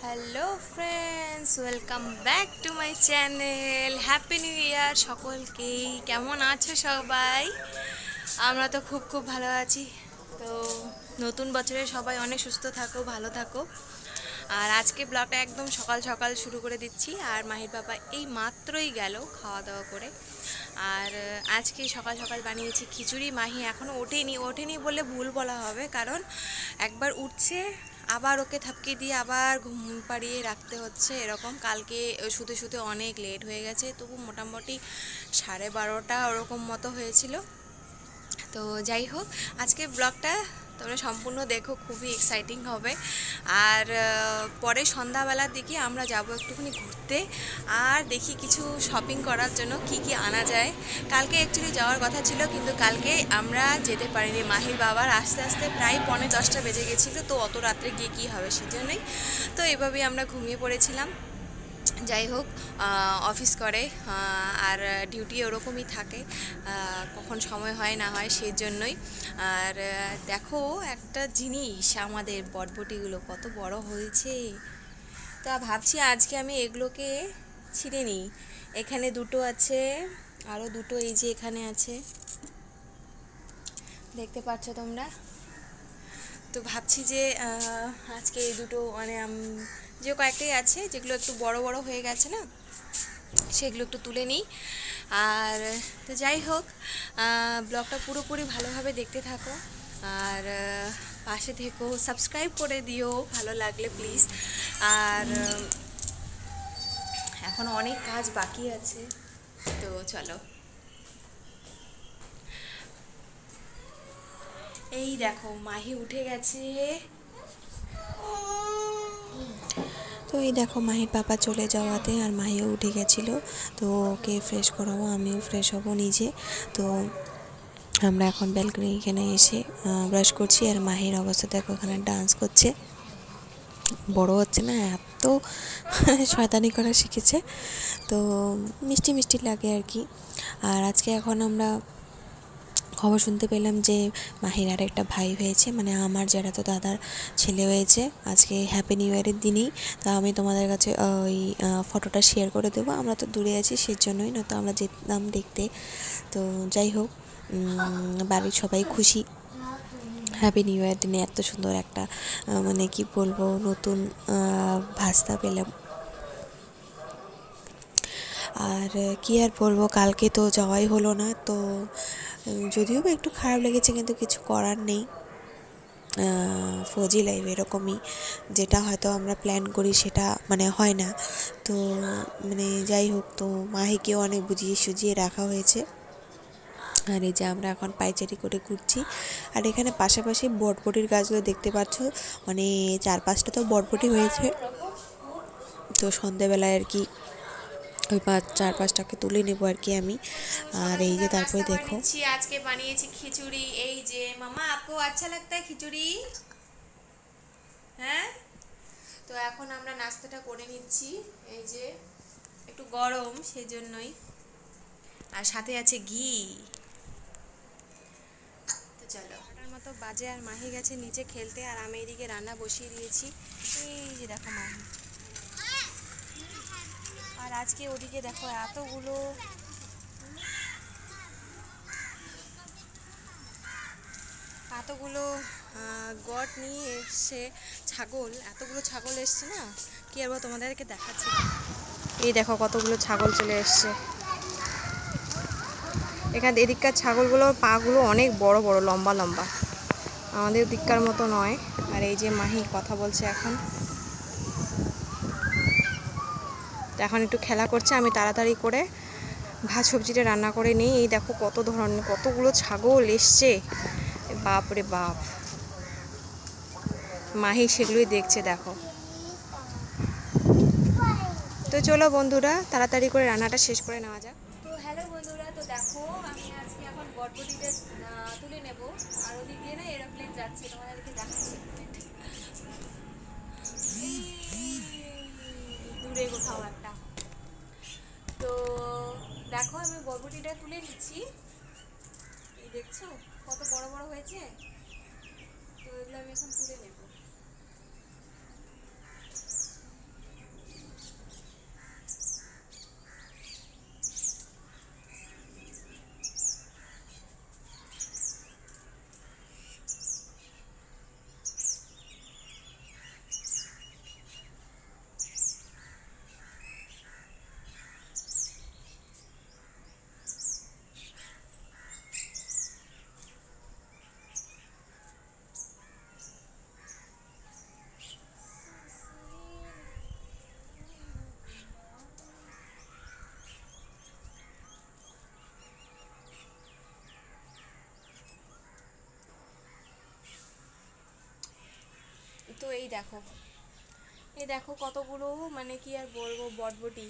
Hello friends, welcome back to my channel. Happy new year সকলকেই। কেমন আছো সবাই? আমরা তো খুব খুব ভালো আছি। তো নতুন বছরে সবাই অনেক সুস্থ থাকো, ভালো থাকো। আর আজকে ব্লগটা একদম সকাল সকাল শুরু করে দিচ্ছি। আর মাহির বাবা এই মাত্রই গেল খাওয়া দাওয়া করে। আর আজকে সকাল সকাল বানিয়েছি খিচুড়ি। মাহি এখনও ওঠেনি বলে ভুল বলা হবে, কারণ একবার উঠছে আবার ওকে থাপকে দিয়ে আবার ঘুম পাড়িয়ে রাখতে হচ্ছে। এরকম কালকে শুতে শুতে অনেক লেট হয়ে গেছে, তবু মোটামুটি 12:30 ওরকম মতো হয়েছিল। তো যাই হোক, আজকে ব্লগটা তোমরা সম্পূর্ণ দেখো, খুবই এক্সাইটিং হবে। আর পরে সন্ধ্যাবেলার দিকে আমরা যাব একটুখানি ঘুরতে, আর দেখি কিছু শপিং করার জন্য কি কি আনা যায়। কালকে অ্যাকচুয়ালি যাওয়ার কথা ছিল, কিন্তু কালকে আমরা যেতে পারিনি। মাহির বাবার আস্তে আস্তে প্রায় 9:45 বেজে গেছিলো, তো অত রাত্রে গিয়ে কী হবে, সেজন্যই তো এভাবেই আমরা ঘুমিয়ে পড়েছিলাম। যাই হোক, অফিস করে আর ডিউটি ওরকমই থাকে, কখন সময় হয় না হয় সেই জন্যই। আর দেখো একটা জিনিস, আমাদের বটবটিগুলো কত বড় হয়েছে। তা ভাবছি আজকে আমি এগুলোকে ছিঁড়ে নিই। এখানে দুটো আছে, আরও দুটো এই যে এখানে আছে, দেখতে পাচ্ছ তোমরা। তো ভাবছি যে আজকে এই দুটো মানে যে কয়েকটাই আছে যেগুলো একটু বড় বড় হয়ে গেছে না, সেগুলো একটু তুলে নিই। আর তো যাই হোক, ব্লগটা পুরোপুরি ভালোভাবে দেখতে থাকো, আর পাশে থেকো, সাবস্ক্রাইব করে দিও ভালো লাগলে প্লিজ। আর এখনও অনেক কাজ বাকি আছে, তো চলো। এই দেখো মাহি উঠে গেছে। তো এই দেখো মাহির পাপা চলে যাওয়াতে আর মাহিও উঠে গেছিলো, তো ওকে ফ্রেশ করাবো, আমিও ফ্রেশ হব নিজে। তো আমরা এখন ব্যালকনি এখানে এসে ব্রাশ করছি, আর মাহির অবস্থা দেখো, ওখানে ডান্স করছে। বড় হচ্ছে না, এত শয়তানি করা শিখেছে, তো মিষ্টি মিষ্টি লাগে আর কি। আর আজকে এখন আমরা খবর শুনতে পেলাম যে মাহির আর একটা ভাই হয়েছে, মানে আমার যারা তো দাদার ছেলে হয়েছে। আজকে হ্যাপি নিউ ইয়ারের দিনেই, তা আমি তোমাদের কাছে ওই ফটোটা শেয়ার করে দেবো। আমরা তো দূরে আছি সেই জন্যই, নয়তো আমরা যেতাম দেখতে। তো যাই হোক, বাড়ির সবাই খুশি হ্যাপি নিউ ইয়ার দিনে এত সুন্দর একটা মানে কি বলবো, নতুন ভাস্তা পেলাম। আর কি আর বলবো, কালকে তো যাওয়াই হলো না, তো যদিও বা একটু খারাপ লেগেছে, কিন্তু কিছু করার নেই। ফৌজি লাইফ এরকমই, যেটা হয়তো আমরা প্ল্যান করি সেটা মানে হয় না। তো মানে যাই হোক, তো মাহিকেও অনেক বুঝিয়ে সুজিয়ে রাখা হয়েছে। আর এই যে আমরা এখন পাইচারি করে ঘুরছি। আর এখানে পাশাপাশি বটবটির গাছগুলো দেখতে পাচ্ছ, মানে 4-5টা তো বটবটি হয়েছে। তো সন্ধেবেলায় আর কি ওই 4-5টাকে তুলে নেবো আর কি আমি। আর এই যে তারপরে দেখো, আজকে বানিয়েছি খিচুড়ি। এই যে মামা, আপকো আচ্ছা লাগতা है খিচুড়ি? হ্যাঁ, তো এখন আমরা নাস্তাটা করে নিচ্ছি। এই যে একটু গরম সেই জন্যই, আর সাথে আছে ঘি। তো চলো, 8টার মতো বাজে, আর মাহি গেছে নিচে খেলতে, আর আমি এদিকে রান্না বসিয়ে দিয়েছি। এই যে দেখো মাহি, আর আজকে ওদিকে দেখো এতগুলো গট নিয়ে এসছে, ছাগল, এতগুলো ছাগল এসছে না, কি আর তোমাদেরকে দেখাচ্ছি। এই দেখো কতগুলো ছাগল চলে এসছে এখানে। এদিককার ছাগলগুলোর পাগুলো অনেক বড় বড়, লম্বা লম্বা, আমাদের দিককার মতো নয়। আর এই যে মাহি কথা বলছে এখন, তো এখন একটু খেলা করছে। আমি তাড়াতাড়ি করে ভাত সবজিটা রান্না করে নিই। এই দেখো কত ধরনের, কতগুলো ছাগল এসছে, বাপ রে বাপ। মাহি সেগুলোই দেখছে দেখো। তো চলো বন্ধুরা, তাড়াতাড়ি করে রান্নাটা শেষ করে নেওয়া যাক। তো হ্যালো বন্ধুরা, তো দেখো আমি আজকে এখন বটবটিটা তুলে নেব, আর ওদিক দিয়ে না এরোপ্লেন যাচ্ছে, তোমাদেরকে দেখাচ্ছি দূরে কোথাও একটা। তো দেখো আমি বটবটিটা তুলে নিচ্ছি, এই দেখছো কত বড় বড় হয়েছে। তো এগুলো আমি এখন তুলে নেব। তো এই দেখো কতগুলো, মানে কি আর বলবো, বটবটি।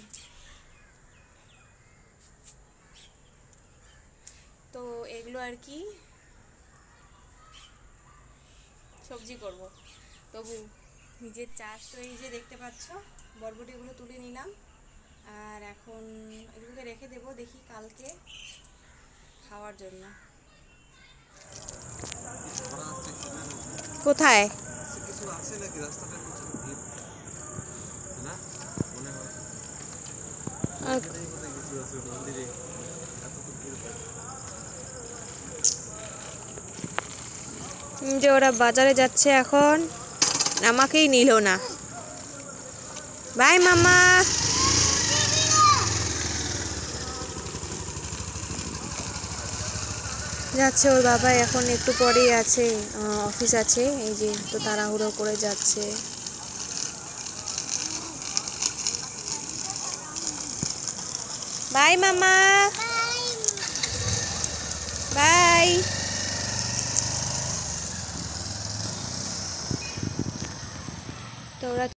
তো এগুলো আর কি সবজি করব, তবু নিজের চাষ। তো এই যে দেখতে পাচ্ছ বরবটিগুলো তুলে নিলাম, আর এখন এগুলোকে রেখে দেবো, দেখি কালকে খাওয়ার জন্য। কোথায় যে ওরা বাজারে যাচ্ছে এখন, আমাকেই নিল না। বাই মামা। যাচ্ছে ওর বাবা, এখন একটু পরেই আছে, অফিস আছে, এই যে তো তাড়াহুড়ো করে যাচ্ছে। বাই মামা, বাই। তো ওরা